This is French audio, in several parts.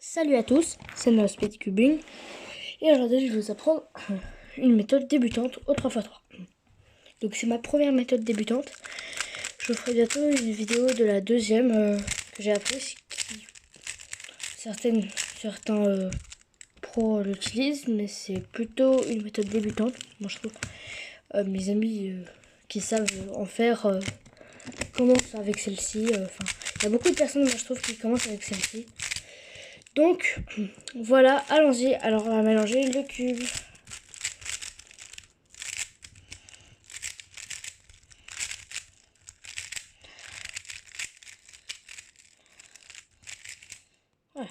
Salut à tous, c'est No Speed Cubing et aujourd'hui je vais vous apprendre une méthode débutante au 3x3. Donc c'est ma première méthode débutante. Je ferai bientôt une vidéo de la deuxième que j'ai appris. Certains pros l'utilisent, mais c'est plutôt une méthode débutante. Moi je trouve mes amis qui savent en faire commencent avec celle-ci. Il y a beaucoup de personnes, moi je trouve, qui commencent avec celle-ci. Donc, voilà, allons-y. Alors, on va mélanger le cube. Voilà.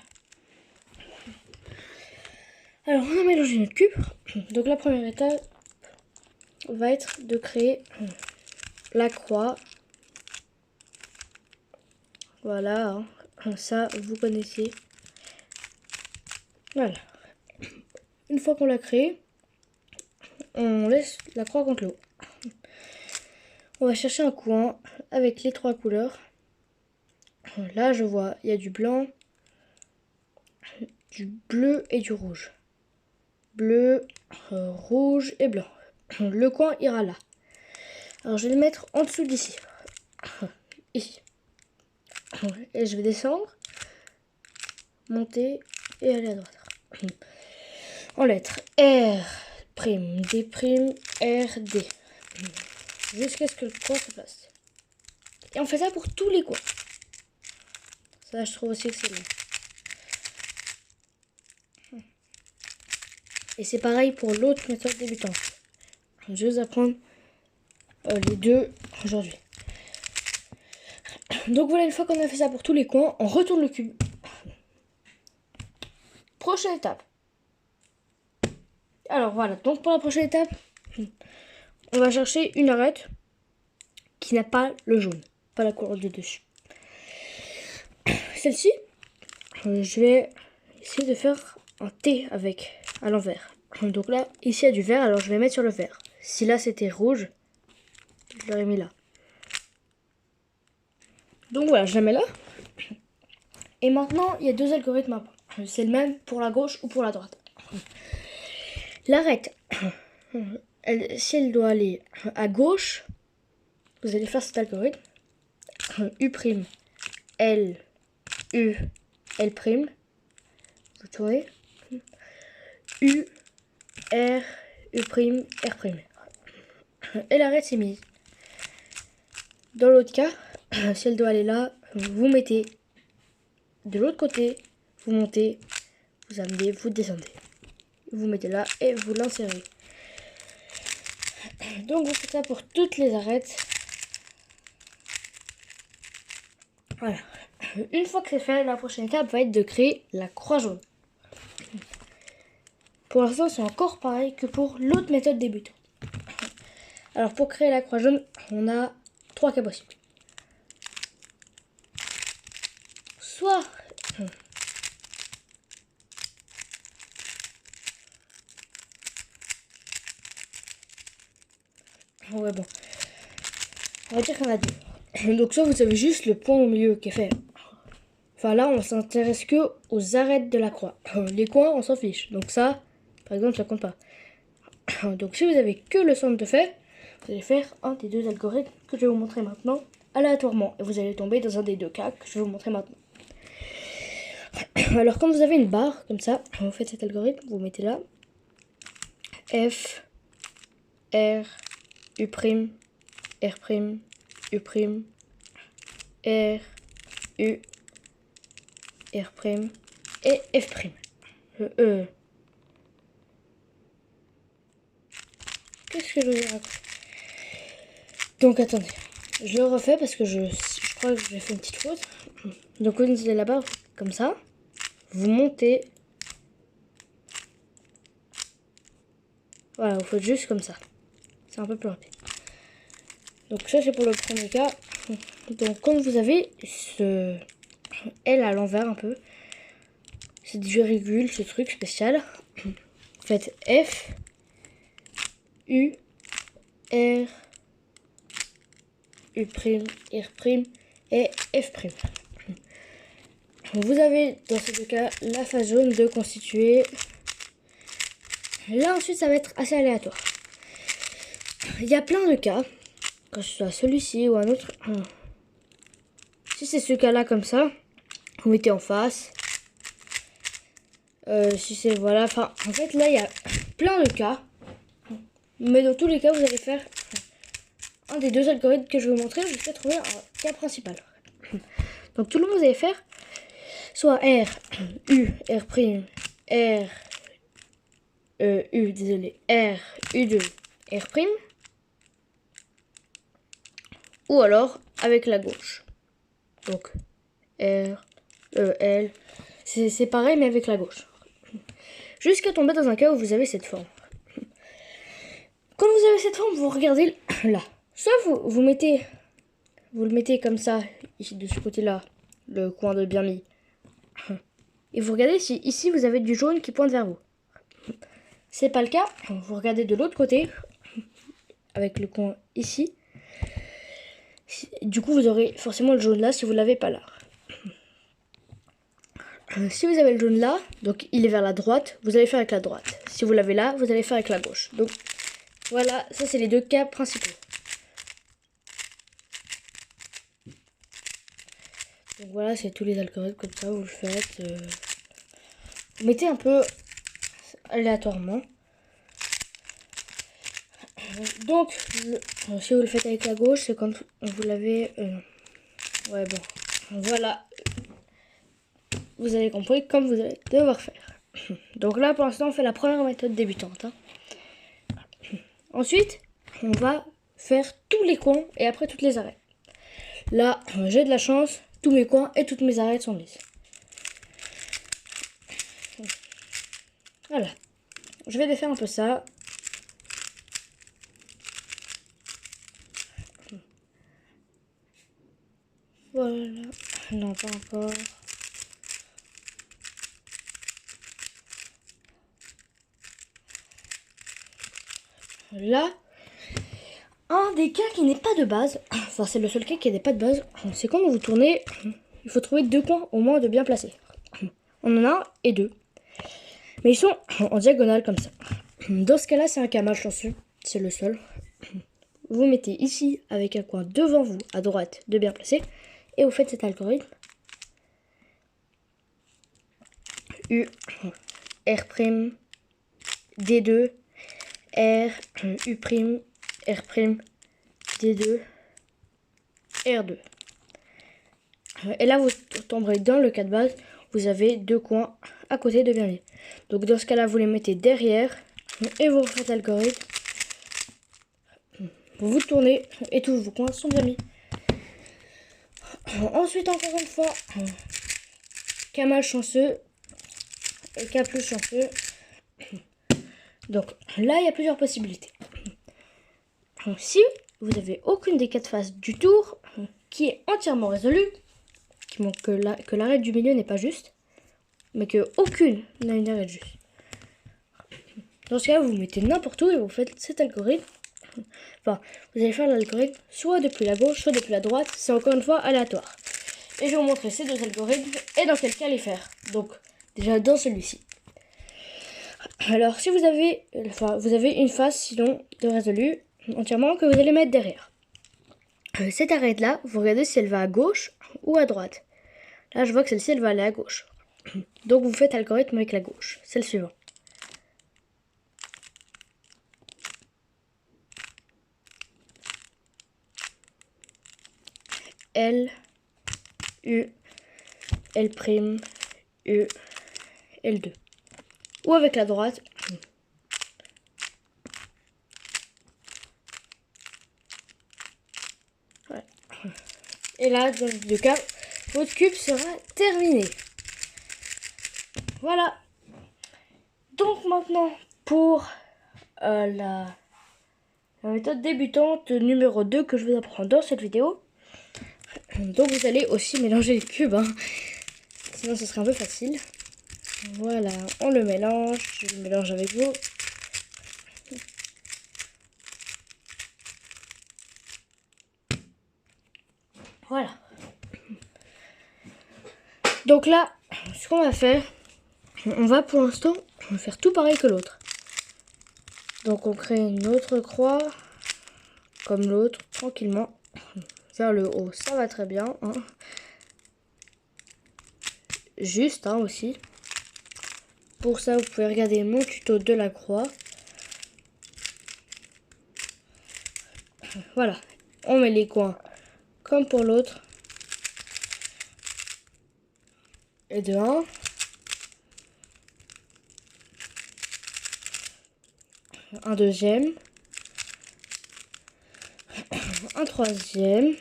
Alors, on a mélangé notre cube. Donc, la première étape va être de créer la croix. Voilà, hein. Ça, vous connaissez. Voilà. Une fois qu'on l'a créé, on laisse la croix contre l'eau. On va chercher un coin avec les trois couleurs. Là, je vois, il y a du blanc, du bleu et du rouge. Bleu, rouge et blanc. Le coin ira là. Alors, je vais le mettre en dessous d'ici. Ici. Et je vais descendre, monter et aller à droite. En lettres R, prime, D, prime, R, D. Jusqu'à ce que le coin se passe. Et on fait ça pour tous les coins. Ça, je trouve aussi excellent. Et c'est pareil pour l'autre méthode débutante. Je vais vous apprendre les deux aujourd'hui. Donc voilà, une fois qu'on a fait ça pour tous les coins, on retourne le cube. Prochaine étape. Alors voilà, donc pour la prochaine étape, on va chercher une arête qui n'a pas le jaune, pas la couleur du dessus. Celle-ci, je vais essayer de faire un T avec à l'envers. Donc là, ici il y a du vert, alors je vais mettre sur le vert. Si là c'était rouge, je l'aurais mis là. Donc voilà, je la mets là. Et maintenant, il y a deux algorithmes à prendre. C'est le même pour la gauche ou pour la droite. L'arête, si elle doit aller à gauche, vous allez faire cet algorithme. U', L, U, L'. Vous tournez. U, R, U', R'. Et l'arête s'est mise. Dans l'autre cas, si elle doit aller là, vous mettez de l'autre côté, vous montez, vous amenez, vous descendez. Vous mettez là et vous l'insérez. Donc vous faites ça pour toutes les arêtes. Voilà. Une fois que c'est fait, la prochaine étape va être de créer la croix jaune. Pour l'instant, c'est encore pareil que pour l'autre méthode débutante. Alors pour créer la croix jaune, on a trois cas possibles. Soit ouais bon, on va dire qu'il y en a deux. Donc soit vous avez juste le point au milieu qui est fait. Enfin là, on s'intéresse que aux arêtes de la croix. Les coins, on s'en fiche. Donc ça, par exemple, ça compte pas. Donc si vous avez que le centre de fait, vous allez faire un des deux algorithmes que je vais vous montrer maintenant aléatoirement. Et vous allez tomber dans un des deux cas que je vais vous montrer maintenant. Alors quand vous avez une barre comme ça, vous faites cet algorithme, vous mettez là F, R, U', R', U', R, U, R' et F'. Qu'est-ce que je veux dire? Donc attendez, je le refais parce que je crois que j'ai fait une petite faute. Donc vous utilisez la barre comme ça, vous montez. Voilà, vous faites juste comme ça. C'est un peu plus rapide. Donc ça c'est pour le premier cas. Donc quand vous avez ce L à l'envers un peu, cette virgule, ce truc spécial, vous faites F, U, R, U', R' et F'. vous avez dans ces deux cas la face jaune de constituer. Là ensuite ça va être assez aléatoire. Il y a plein de cas, que ce soit celui-ci ou un autre. Si c'est ce cas-là comme ça, vous mettez en face. Si c'est voilà, enfin en fait là il y a plein de cas. Mais dans tous les cas vous allez faire un des deux algorithmes que je vais vous montrer jusqu'à trouver un cas principal. Donc tout le monde vous allez faire soit R, U, R', R, U, désolé, R, U2, R', ou alors avec la gauche. Donc R, E, L, c'est pareil mais avec la gauche. Jusqu'à tomber dans un cas où vous avez cette forme. Quand vous avez cette forme, vous regardez là. Soit vous le mettez comme ça, ici de ce côté-là, le coin de bien mis. Et vous regardez si ici vous avez du jaune qui pointe vers vous. C'est pas le cas, vous regardez de l'autre côté, avec le coin ici. Du coup vous aurez forcément le jaune là si vous l'avez pas là. Si vous avez le jaune là, donc il est vers la droite, vous allez faire avec la droite. Si vous l'avez là, vous allez faire avec la gauche. Donc voilà, ça c'est les deux cas principaux. Donc voilà, c'est tous les algorithmes comme ça, vous le faites. Vous mettez un peu aléatoirement. Donc, si vous le faites avec la gauche, c'est quand vous l'avez... ouais, bon. Voilà. Vous avez compris comme vous allez devoir faire. Donc là, pour l'instant, on fait la première méthode débutante. Hein. Ensuite, on va faire tous les coins et après toutes les arêtes. Là, j'ai de la chance, tous mes coins et toutes mes arêtes sont lisses. Voilà. Je vais défaire un peu ça. Voilà. Non, pas encore. Là, un des cas qui n'est pas de base, enfin c'est le seul cas qui n'est pas de base, c'est quand vous tournez, il faut trouver deux coins au moins de bien placés. On en a un et deux. Mais ils sont en diagonale comme ça. Dans ce cas-là, c'est un cas malchanceux, c'est le seul. Vous mettez ici avec un coin devant vous, à droite, de bien placé, et vous faites cet algorithme. U, R', D2, R, U', R', D2, R2. Et là, vous tomberez dans le cas de base, vous avez deux coins à côté de bien mis. Donc dans ce cas-là, vous les mettez derrière et vous refaites l'algorithme. Vous tournez et tous vos coins sont bien mis. Ensuite, encore une fois, cas malchanceux et cas plus chanceux. Donc là, il y a plusieurs possibilités. Si vous n'avez aucune des quatre faces du tour qui est entièrement résolue, qui montre que l'arête du milieu n'est pas juste, mais que aucune n'a une arête juste. Dans ce cas, vous mettez n'importe où et vous faites cet algorithme. Enfin, vous allez faire l'algorithme soit depuis la gauche, soit depuis la droite. C'est encore une fois aléatoire. Et je vais vous montrer ces deux algorithmes et dans quel cas les faire. Donc, déjà dans celui-ci. Alors, si vous avez, vous avez une face sinon de résolu entièrement que vous allez mettre derrière. Cette arête-là, vous regardez si elle va à gauche ou à droite. Là, je vois que celle-ci, elle va aller à gauche. Donc, vous faites l'algorithme avec la gauche. C'est le suivant. L, U, L', U, L2. Ou avec la droite. Voilà. Et là, dans les deux cas, votre cube sera terminé. Voilà. Donc maintenant, pour la méthode débutante numéro 2 que je vais apprendre dans cette vidéo. Donc vous allez aussi mélanger les cubes, hein. Sinon ce serait un peu facile. Voilà, on le mélange, je le mélange avec vous. Voilà. Donc Donc là, ce qu'on va faire, on va pour l'instant faire tout pareil que l'autre. Donc on crée une autre croix, comme l'autre, tranquillement, vers le haut. Ça va très bien. Hein. Juste hein, aussi. Pour ça, vous pouvez regarder mon tuto de la croix. Voilà, on met les coins comme pour l'autre. Et de 1. Un deuxième. Un troisième.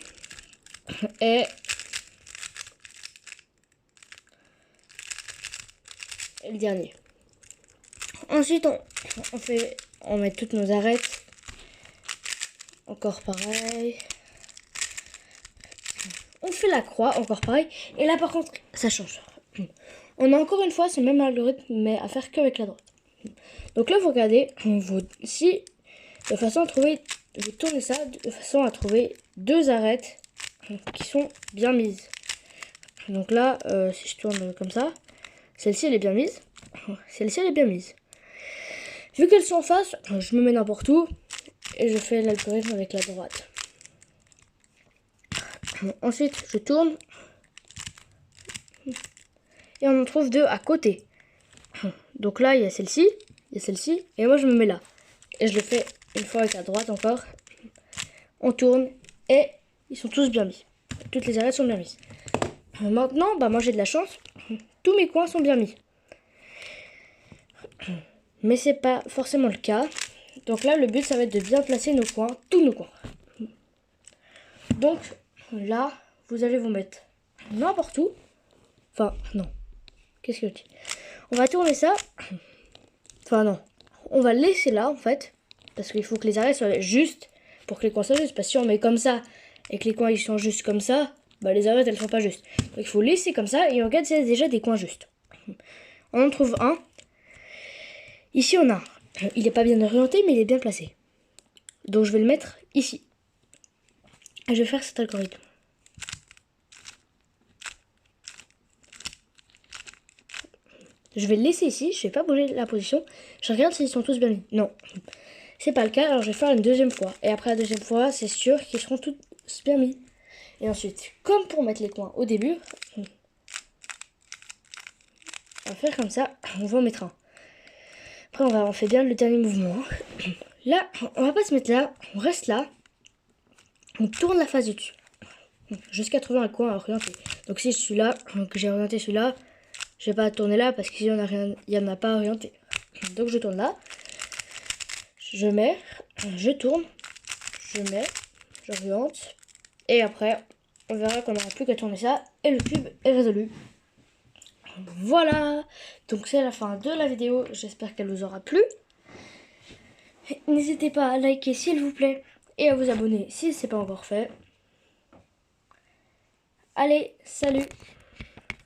Et le dernier. Ensuite, on met toutes nos arêtes. Encore pareil. On fait la croix, encore pareil. Et là, par contre, ça change. On a encore une fois ce même algorithme, mais à faire qu'avec la droite. Donc là, vous regardez, de façon à trouver, vous tournez ça de façon à trouver 2 arêtes qui sont bien mises. Donc là, si je tourne comme ça, celle-ci elle est bien mise, celle-ci elle est bien mise. Vu qu'elles sont en face, je me mets n'importe où et je fais l'algorithme avec la droite. Ensuite, je tourne et on en trouve 2 à côté. Donc là, il y a celle-ci, et moi je me mets là. Et je le fais une fois avec la droite encore. On tourne et ils sont tous bien mis. Toutes les arêtes sont bien mises. Maintenant, moi j'ai de la chance. Tous mes coins sont bien mis. Mais c'est pas forcément le cas. Donc là, le but, ça va être de bien placer nos coins, tous nos coins. Donc là, vous allez vous mettre n'importe où. Enfin, non. Qu'est-ce que je dis? On va tourner ça. Enfin, non. On va le laisser là, en fait. Parce qu'il faut que les arêtes soient justes pour que les coins soient justes. Parce que si on met comme ça et que les coins ils sont justes comme ça, les arêtes elles sont pas justes. Donc il faut laisser comme ça et on regarde s'il y a déjà des coins justes. On en trouve un. Ici on a un. Il n'est pas bien orienté mais il est bien placé. Donc je vais le mettre ici. Et je vais faire cet algorithme. Je vais le laisser ici, je ne vais pas bouger la position. Je regarde s'ils sont tous bien mis. Non, c'est pas le cas, alors je vais faire une deuxième fois. Et après la deuxième fois, c'est sûr qu'ils seront tous bien mis. Et ensuite, comme pour mettre les coins au début, on va faire comme ça, on va en mettre un. Après, on fait bien le dernier mouvement. Là, on va pas se mettre là, on reste là. On tourne la face du dessus. Jusqu'à trouver un coin orienté. Donc si je suis là, que j'ai orienté celui-là, je vais pas tourner là parce qu'il y en a pas orienté. Donc je tourne là. Je mets, je tourne, je mets, j'oriente. Et après, on verra qu'on n'aura plus qu'à tourner ça. Et le cube est résolu. Voilà. Donc c'est la fin de la vidéo. J'espère qu'elle vous aura plu. N'hésitez pas à liker s'il vous plaît. Et à vous abonner si ce n'est pas encore fait. Allez, salut!